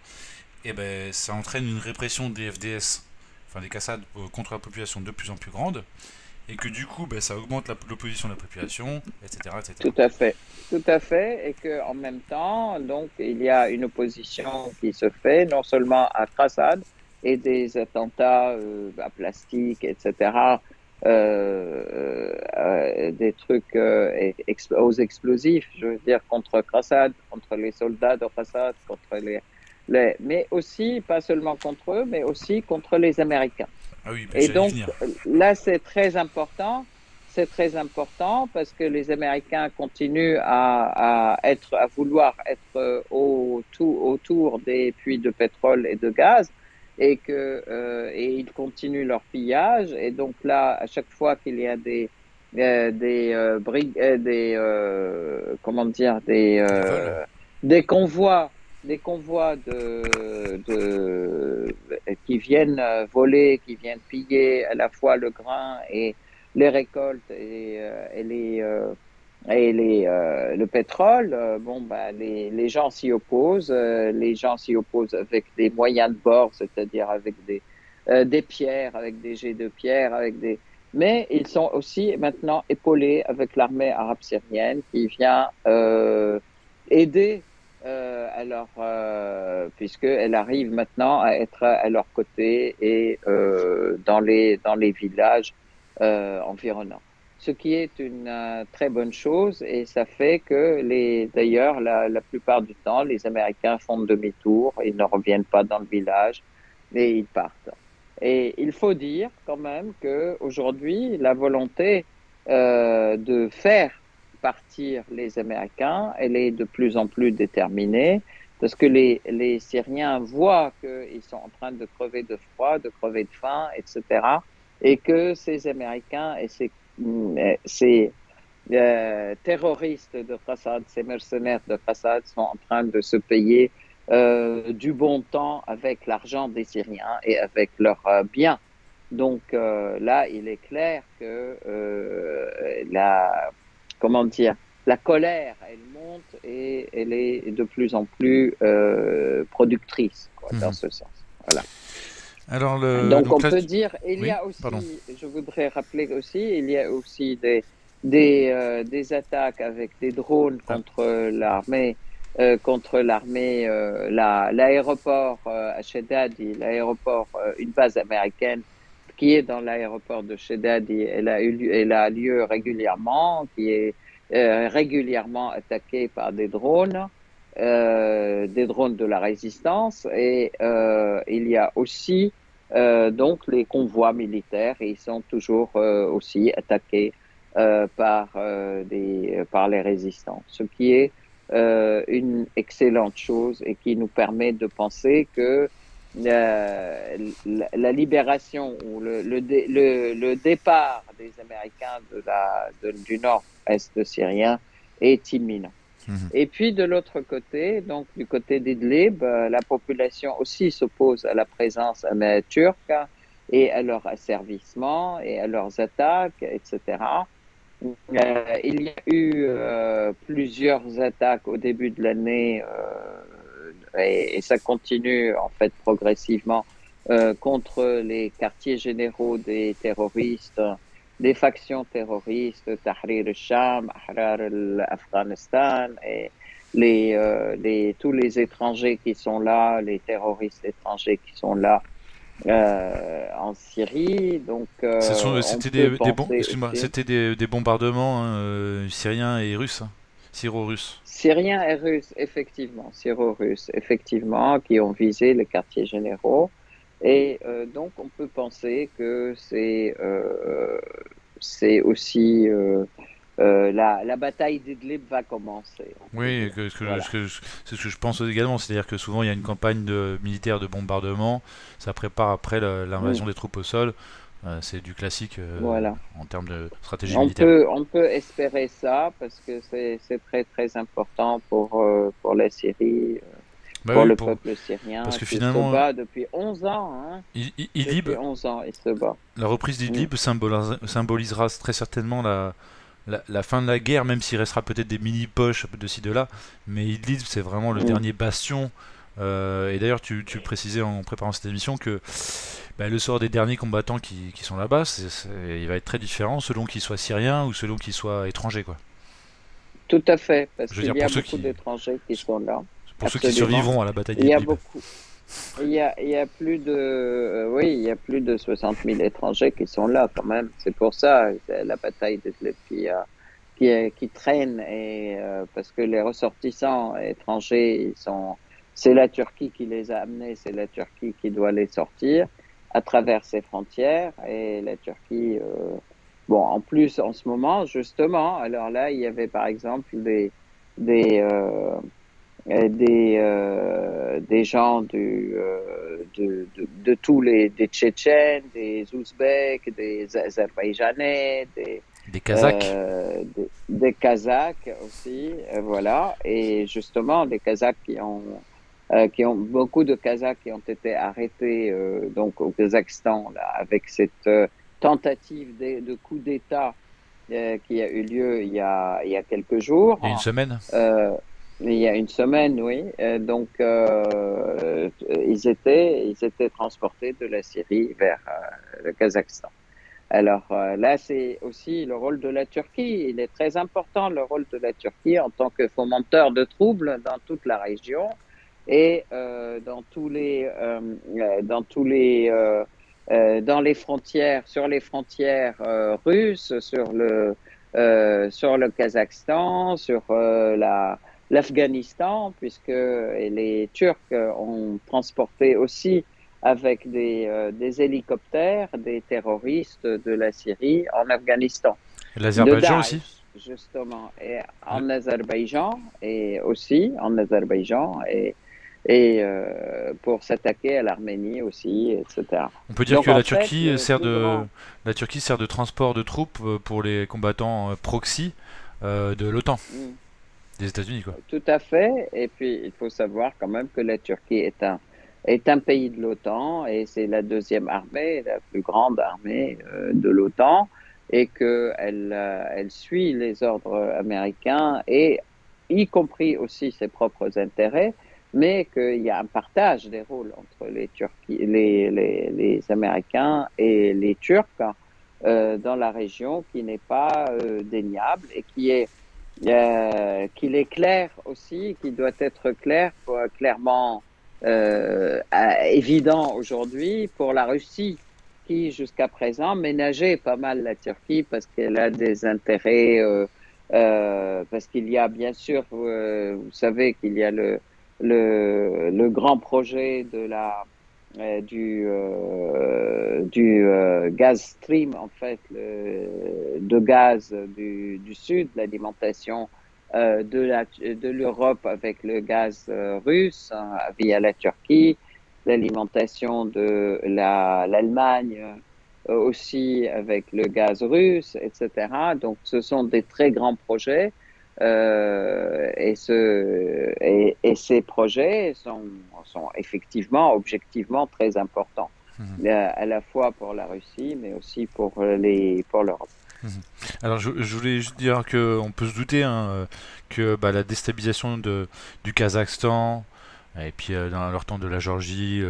et ça entraîne une répression des FDS, enfin des cassades contre la population de plus en plus grande, et que du coup ça augmente l'opposition de la population, etc. etc. tout à fait. Tout à fait. Et que en même temps, donc, il y a une opposition qui se fait, non seulement à Assad et des attentats à plastique, etc., des trucs aux explosifs, je veux dire, contre Assad, contre les soldats de Assad, contre mais aussi, pas seulement contre eux, mais aussi contre les Américains. Ah oui, Et j'allais y donc venir. là, c'est très important. C'est très important parce que les Américains continuent à vouloir être autour des puits de pétrole et de gaz et ils continuent leur pillage. Et donc là, à chaque fois qu'il y a comment dire, Des vols. des convois, qui viennent voler, qui viennent piller à la fois le grain et les récoltes le pétrole, bon, bah, les gens s'y opposent. Les gens s'y opposent avec des moyens de bord, c'est-à-dire avec des pierres, avec des jets de pierres, mais ils sont aussi maintenant épaulés avec l'armée arabe syrienne qui vient aider puisqu'elle arrive maintenant à être à leur côté et dans les villages environnants. Ce qui est une très bonne chose et ça fait que d'ailleurs, la plupart du temps, les Américains font demi-tour, ils ne reviennent pas dans le village et ils partent. Et il faut dire quand même que aujourd'hui, la volonté de faire partir les Américains, elle est de plus en plus déterminée parce que les Syriens voient qu'ils sont en train de crever de froid, de crever de faim, etc. Et que ces Américains et ces terroristes de Assad, ces mercenaires de Assad sont en train de se payer du bon temps avec l'argent des Syriens et avec leurs biens. Donc là, il est clair que comment dire, la colère, elle monte et elle est de plus en plus productrice, quoi, dans Mhm. ce sens. Voilà. Alors, Donc on donc là, peut dire, il y oui, a pardon. aussi, je voudrais rappeler aussi, il y a aussi des attaques avec des drones Ah, contre l'armée, l'aéroport à Shedadi, l'aéroport, une base américaine qui est dans l'aéroport de Shedadi, elle a lieu régulièrement, qui est régulièrement attaquée par des drones de la résistance, et il y a aussi donc les convois militaires, et ils sont toujours aussi attaqués par les résistants, ce qui est une excellente chose et qui nous permet de penser que la libération ou le départ des Américains du nord-est syrien est imminent. mhm. Et puis de l'autre côté, donc du côté d'Idlib, la population aussi s'oppose à la présence turque et à leur asservissement et à leurs attaques, etc. Il y a eu plusieurs attaques au début de l'année et ça continue en fait progressivement contre les quartiers généraux des terroristes, des factions terroristes, Tahrir al-Sham, Ahrar al-Afghanistan tous les étrangers qui sont là, les terroristes étrangers qui sont là en Syrie. Donc, on C'était peut penser excuse-moi, aussi c'était des bombardements hein, syriens et russes, hein, syro-russes. Syriens et Russes, effectivement, Syro-Russes, effectivement, qui ont visé les quartiers généraux. Et donc, on peut penser que c'est aussi la bataille d'Idlib va commencer, on peut Oui, dire. Voilà. c'est ce que je pense également, c'est-à-dire que souvent il y a une campagne militaire de bombardement, ça prépare après Mm, l'invasion des troupes au sol. C'est du classique voilà. en termes de stratégie militaire. On peut espérer ça parce que c'est très, très important pour la Syrie, Bah pour oui, le peuple parce syrien que qui se finalement, bat depuis 11 ans, hein. Idlib, Depuis 11 ans, il se bat. la reprise Mm, d'Idlib symbolisera très certainement la fin de la guerre, même s'il restera peut-être des mini-poches de ci de là, mais Idlib c'est vraiment le mm. dernier bastion. Et d'ailleurs, tu précisais en préparant cette émission que bah, le sort des derniers combattants qui sont là-bas, il va être très différent selon qu'ils soient syriens ou selon qu'ils soient étrangers, quoi. Tout à fait, parce Je veux dire, qu'il y a beaucoup d'étrangers qui sont là. pour ceux qui Absolument. survivront à la bataille Il y a d'Idlib. beaucoup. Il y a plus de, oui, il y a plus de 60 000 étrangers qui sont là quand même. C'est pour ça, c'est la bataille d'Idlib qui traîne et parce que les ressortissants étrangers, c'est la Turquie qui les a amenés, c'est la Turquie qui doit les sortir à travers ses frontières et la Turquie, bon, en plus en ce moment justement, alors là, il y avait par exemple des des gens de tous des Tchétchènes, des Ouzbeks, des Azerbaïdjanais, Des Kazakhs. des Kazakhs aussi, voilà. Et justement, des Kazakhs qui ont beaucoup de Kazakhs qui ont été arrêtés donc au Kazakhstan là, avec cette tentative de coup d'État qui a eu lieu il y a quelques Il y a une jours. semaine. Euh, il y a une semaine, oui. Donc, ils étaient transportés de la Syrie vers le Kazakhstan. Alors là, c'est aussi le rôle de la Turquie. Il est très important, le rôle de la Turquie en tant que fomenteur de troubles dans toute la région et dans les frontières, sur les frontières russes, sur le Kazakhstan, sur l'Afghanistan, puisque les Turcs ont transporté aussi avec des hélicoptères des terroristes de la Syrie en Afghanistan, de L'Azerbaïdjan aussi. Daesh justement, et en Azerbaïdjan et aussi en Azerbaïdjan et pour s'attaquer à l'Arménie aussi, etc. On peut dire Donc que en fait, le plus grand. la Turquie sert de transport de troupes pour les combattants proxy de l'OTAN, Mm, des États-Unis, quoi. tout à fait. Et puis, il faut savoir quand même que la Turquie est un pays de l'OTAN et c'est la deuxième armée, la plus grande armée de l'OTAN et elle suit les ordres américains et y compris aussi ses propres intérêts, mais qu'il y a un partage des rôles entre les Américains et les Turcs dans la région qui n'est pas déniable et qu'il est clair aussi, qui doit être clair, clairement évident aujourd'hui pour la Russie, qui jusqu'à présent ménageait pas mal la Turquie parce qu'elle a des intérêts, parce qu'il y a bien sûr, vous savez qu'il y a le grand projet du gaz stream, en fait, de gaz du Sud, l'alimentation de l'Europe avec le gaz russe hein, via la Turquie, l'alimentation de l'Allemagne aussi avec le gaz russe, etc. Donc, ce sont des très grands projets et ces projets sont effectivement, objectivement très importants, Mhm. à la fois pour la Russie, mais aussi pour l'Europe. Mhm. Alors je voulais juste dire que on peut se douter hein, que bah, la déstabilisation du Kazakhstan et puis dans leur temps de la Géorgie,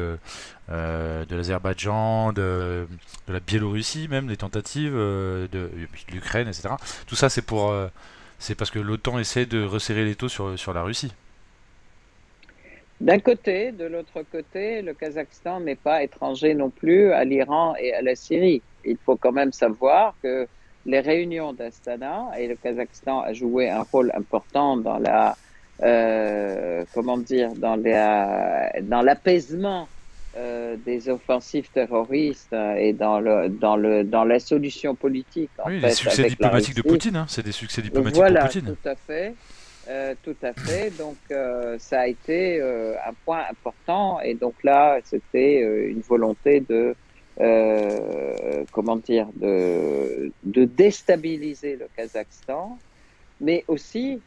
de l'Azerbaïdjan, de la Biélorussie même, les tentatives de l'Ukraine, etc. Tout ça C'est parce que l'OTAN essaie de resserrer les taux sur la Russie. D'un côté, de l'autre côté, le Kazakhstan n'est pas étranger non plus à l'Iran et à la Syrie. Il faut quand même savoir que les réunions d'Astana, et le Kazakhstan a joué un rôle important dans comment dire, dans l'apaisement des offensives terroristes et dans la solution politique en Oui, les fait succès avec la diplomatiques de Russie. Poutine, hein, c'est des succès diplomatiques pour Voilà, Poutine. tout à fait. Tout à fait. Donc, ça a été un point important. Et donc là, c'était une volonté comment dire, de déstabiliser le Kazakhstan, mais aussi,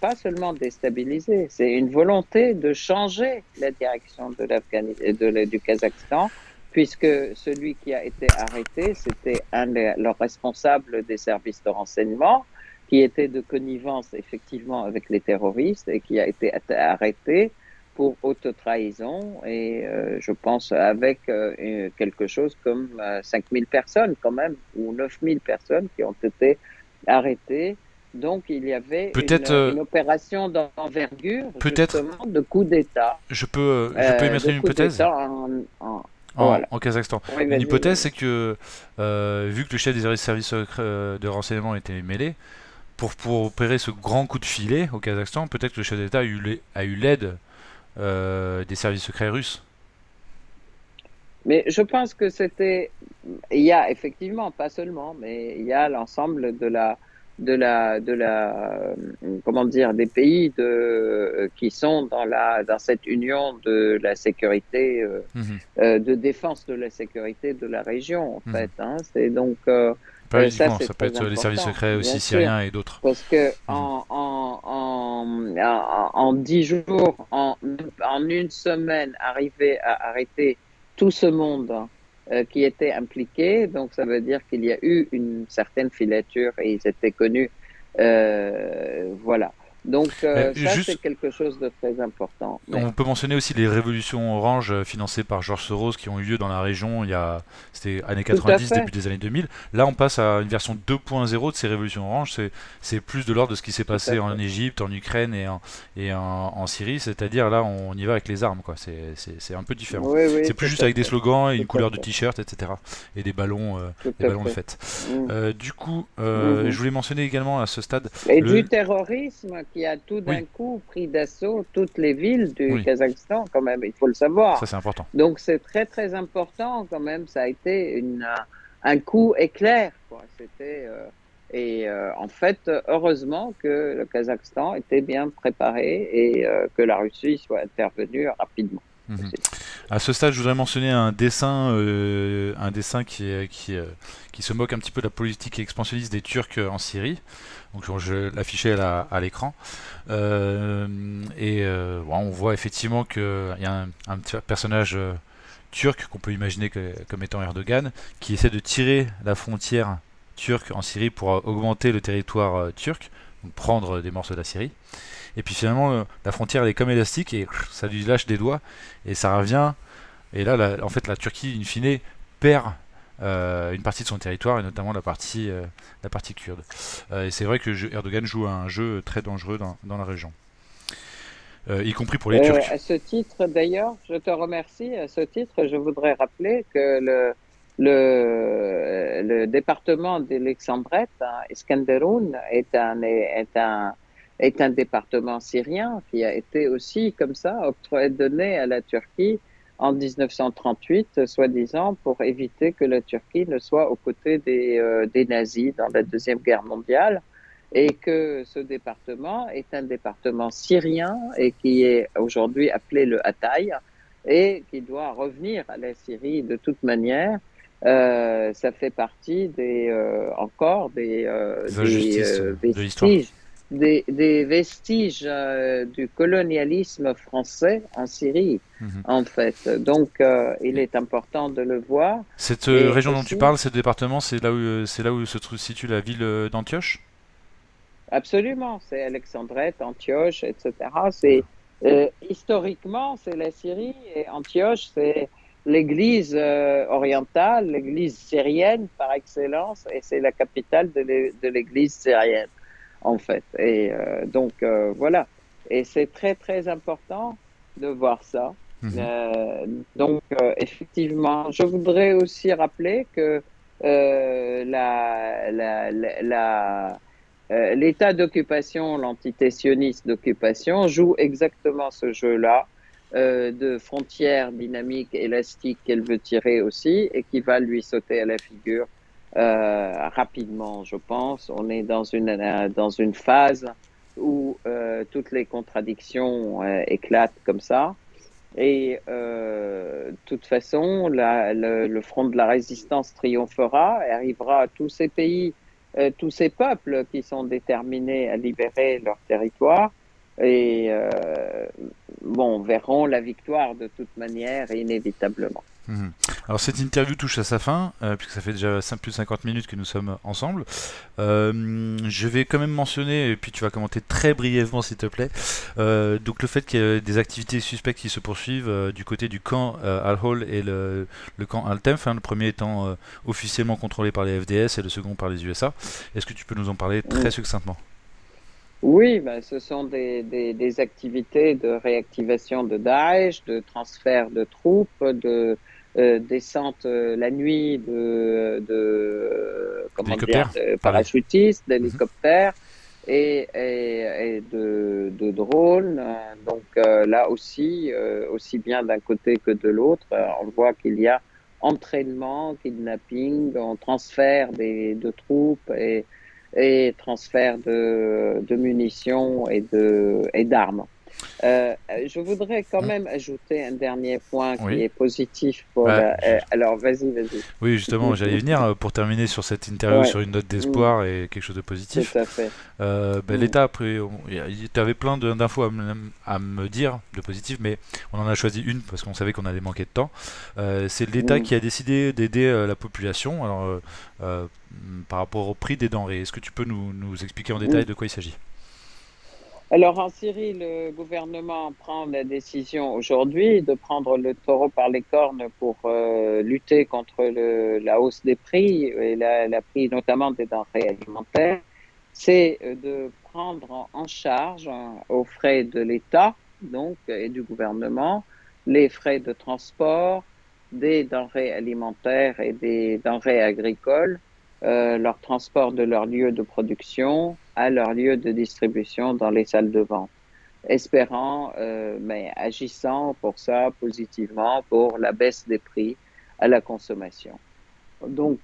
pas seulement déstabiliser, c'est une volonté de changer la direction de du Kazakhstan, puisque celui qui a été arrêté, c'était le responsable des services de renseignement, qui était de connivence effectivement avec les terroristes et qui a été arrêté pour autotrahison et je pense avec quelque chose comme 5000 personnes quand même ou 9000 personnes qui ont été arrêtées. Donc il y avait Peut-être, une opération d'envergure peut-être, justement de coup d'État, je peux émettre une hypothèse voilà. en Kazakhstan. Oui, Une vas-y, hypothèse, vas-y. c'est que vu que le chef des services de renseignement était mêlé, pour opérer ce grand coup de filet au Kazakhstan, peut-être que le chef d'État a eu l'aide des services secrets russes. Mais je pense que il y a effectivement, pas seulement, mais il y a l'ensemble comment dire, des pays qui sont dans cette union de la sécurité, Mhm, de défense de la sécurité de la région, en mhm. fait, hein. C'est donc, Pas ça, uniquement, c'est ça peut très être les services important, secrets bien aussi sûr. syriens et d'autres. Parce que Mhm. en 10 jours, en une semaine, arriver à arrêter tout ce monde qui était impliqué, donc ça veut dire qu'il y a eu une certaine filature et ils étaient connus. Voilà. Donc ça, c'est Juste, quelque chose de très important. Mais on peut mentionner aussi les révolutions oranges financées par George Soros qui ont eu lieu dans la région c'était années tout à 90, début fait, des années 2000. Là, on passe à une version 2.0 de ces révolutions oranges. C'est plus de l'ordre de ce qui s'est tout à passé en fait. Égypte, en Ukraine en Syrie. C'est-à-dire là, on y va avec les armes, quoi. C'est un peu différent. Oui, oui, C'est plus tout juste à avec des fait, slogans et une tout à couleur de fait, t-shirt, etc. Et tout des à ballons de fait. fête. Mm. Du coup, je Mhm. voulais mentionner également à ce stade Et du le. terrorisme qui a tout Oui, d'un coup pris d'assaut toutes les villes du oui, Kazakhstan, quand même, il faut le ça savoir. c'est important. Donc c'est très très important quand même. Ça a été un coup éclair, quoi. En fait, heureusement que le Kazakhstan était bien préparé et que la Russie soit intervenue rapidement. Mhm. C'est- À ce stade, je voudrais mentionner un dessin qui se moque un petit peu de la politique expansionniste des Turcs en Syrie. Donc je l'affichais à l'écran. Bon, on voit effectivement qu'il y a un petit personnage turc qu'on peut imaginer comme étant Erdogan, qui essaie de tirer la frontière turque en Syrie pour augmenter le territoire turc, donc prendre des morceaux de la Syrie. Et puis finalement, la frontière elle est comme élastique et ça lui lâche des doigts et ça revient. Et là, en fait, la Turquie, in fine, perd une partie de son territoire et notamment la partie kurde. Et c'est vrai que Erdogan joue un jeu très dangereux dans la région, y compris pour les Turcs. À ce titre, d'ailleurs, je te remercie. À ce titre, je voudrais rappeler que le département d'Alexandrette, hein, Iskenderun, est un département syrien qui a été aussi, comme ça, donné à la Turquie en 1938, soi-disant, pour éviter que la Turquie ne soit aux côtés des nazis dans la Deuxième Guerre mondiale et que ce département est un département syrien et qui est aujourd'hui appelé le Hatay et qui doit revenir à la Syrie de toute manière. Ça fait partie encore Des injustices de l'histoire. des vestiges du colonialisme français en Syrie, Mhm. en fait. Donc, il Et est important de le voir. cette Et région dont tu aussi, parles, ce département, c'est là où situe la ville d'Antioche. absolument, c'est Alexandrette, Antioche, etc. D'accord. Historiquement, c'est la Syrie et Antioche, c'est l'église orientale, l'église syrienne par excellence, et c'est la capitale de l'église syrienne. en fait. Et voilà. Et c'est très, très important de voir ça. Mhm. Effectivement, je voudrais aussi rappeler que l'état d'occupation, l'entité sioniste d'occupation, joue exactement ce jeu-là de frontières dynamiques, élastiques qu'elle veut tirer aussi et qui va lui sauter à la figure rapidement, je pense. On est dans une phase où toutes les contradictions éclatent comme ça. Et de toute façon, le front de la résistance triomphera et arrivera à tous ces pays, tous ces peuples qui sont déterminés à libérer leur territoire. Et bon, verront la victoire de toute manière, inévitablement. Mhm. Alors cette interview touche à sa fin, puisque ça fait déjà plus de 50 minutes que nous sommes ensemble. Je vais quand même mentionner, et puis tu vas commenter très brièvement s'il te plaît, donc le fait qu'il y ait des activités suspectes qui se poursuivent du côté du camp Al-Hol et le camp Al-Tenf, hein, le premier étant officiellement contrôlé par les FDS et le second par les USA. Est-ce que tu peux nous en parler très Mm. succinctement? Oui, ben, ce sont des activités de réactivation de Daesh, de transfert de troupes, de descente la nuit comment dire, D'hélicoptère? de Parler. parachutistes, Mhm. d'hélicoptères et de drones. Là aussi, aussi bien d'un côté que de l'autre, on voit qu'il y a entraînement, kidnapping, on transfert de troupes et transfert de munitions et d'armes. Je voudrais quand On- même ajouter un dernier point qui Oui. est positif pour Bah, la. Alors, vas-y, vas-y. oui, justement, j'allais y venir pour terminer sur cette interview Ouais, sur une note mm, d'espoir et quelque chose de tout positif. à fait. Mm, L'État, après, tu avais plein d'infos à me dire de positif, mais on en a choisi une parce qu'on savait qu'on allait manquer de temps. C'est l'État mm, qui a décidé d'aider la population euh, par rapport au prix des denrées. Est-ce que tu peux nous expliquer en détail mm. de quoi il s'agit? Alors, en Syrie, le gouvernement prend la décision aujourd'hui de prendre le taureau par les cornes pour lutter contre la hausse des prix et la prix notamment des denrées alimentaires. C'est de prendre en charge aux frais de l'État donc et du gouvernement les frais de transport des denrées alimentaires et des denrées agricoles, leur transport de leur lieu de production à leur lieu de distribution dans les salles de vente, espérant, mais agissant pour ça positivement pour la baisse des prix à la consommation. Donc,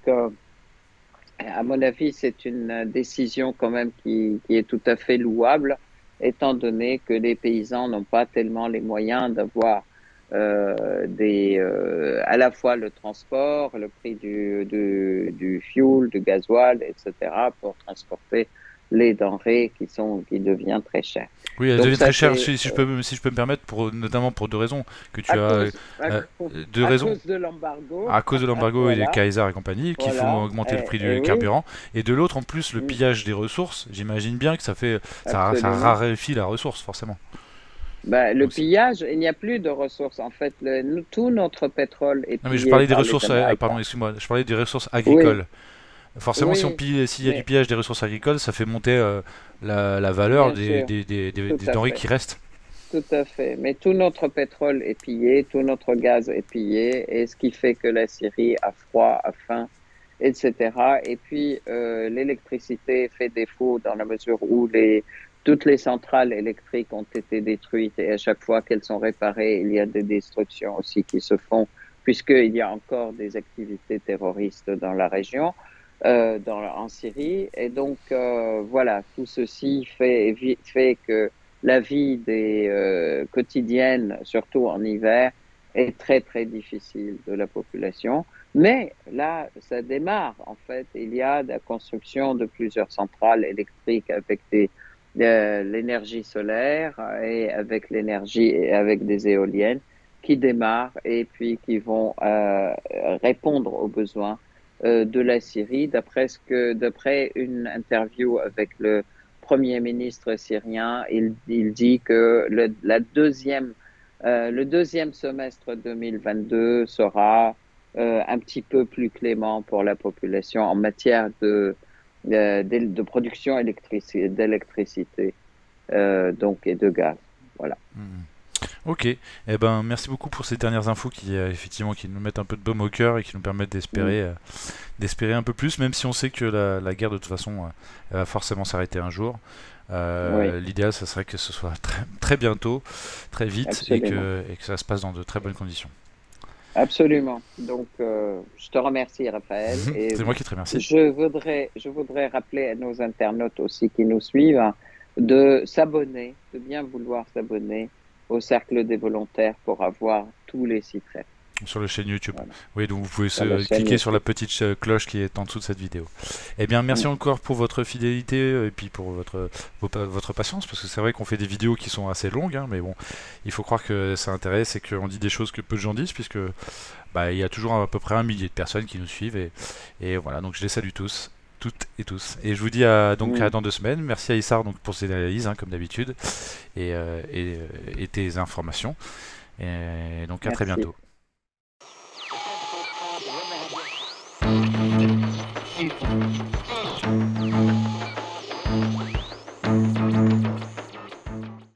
à mon avis, c'est une décision quand même qui est tout à fait louable, étant donné que les paysans n'ont pas tellement les moyens d'avoir à la fois le transport, le prix du fuel, du gasoil, etc., pour transporter les denrées qui deviennent très chères. Oui, elle Donc devient ça, très chère, c'est si je peux me permettre, notamment pour deux raisons. Que tu à as cause, à, euh, deux à raisons. cause de l'embargo. À cause de l'embargo et des Voilà, Kaiser et compagnie, qui font voilà, augmenter le prix et du oui, carburant. Et de l'autre, en plus, le mm, pillage des ressources, j'imagine bien que ça absolument. raréfie la ressource, forcément. Ben, le Donc, pillage, il n'y a plus de ressources. En fait, tout notre pétrole est non, mais je pillé parlais des par les ressources, pardon, Américains. excuse-moi, je parlais des ressources Oui, agricoles. Forcément, oui, s'il y a du mais pillage des ressources agricoles, ça fait monter la valeur bien sûr, tout des à denrées fait, qui restent. tout à fait. Mais tout notre pétrole est pillé, tout notre gaz est pillé, et ce qui fait que la Syrie a froid, a faim, etc. Et puis, l'électricité fait défaut dans la mesure où toutes les centrales électriques ont été détruites et à chaque fois qu'elles sont réparées, il y a des destructions aussi qui se font puisqu'il y a encore des activités terroristes dans la région, en Syrie. Et donc, voilà, tout ceci fait que la vie quotidienne, surtout en hiver, est très, très difficile de la population. Mais là, ça démarre, en fait. Il y a la construction de plusieurs centrales électriques avec l'énergie solaire et avec des éoliennes qui démarrent et puis qui vont répondre aux besoins de la Syrie. D'après une interview avec le Premier ministre syrien, il dit que le deuxième semestre 2022 sera un petit peu plus clément pour la population en matière de production d'électricité donc et de gaz. Voilà. Mhm. Ok, eh ben merci beaucoup pour ces dernières infos qui effectivement qui nous mettent un peu de baume au cœur et qui nous permettent Mm. d'espérer un peu plus, même si on sait que la guerre de toute façon elle va forcément s'arrêter un jour. Oui, L'idéal, ça serait que ce soit très bientôt, très vite absolument. et que ça se passe dans de très bonnes conditions. Absolument. Donc, je te remercie, Raphaël, et C'est moi qui te remercie. je voudrais rappeler à nos internautes aussi qui nous suivent hein, de s'abonner, de bien vouloir s'abonner au Cercle des volontaires pour avoir tous les secrets. Sur la chaîne YouTube. Voilà, Oui, donc vous pouvez sur la chaîne cliquer sur la YouTube. petite cloche qui est en dessous de cette vidéo. Eh bien, merci Mm. encore pour votre fidélité et puis pour votre patience, parce que c'est vrai qu'on fait des vidéos qui sont assez longues, hein, mais bon, il faut croire que ça intéresse et qu'on dit des choses que peu de gens disent, puisque bah, il y a toujours à peu près 1 millier de personnes qui nous suivent, et voilà, donc je les salue tous. Toutes et tous. Et je vous dis donc à Mm. dans 2 semaines. Merci à Issar donc, pour ses analyses, hein, comme d'habitude, et tes informations. Et donc à très Merci. bientôt.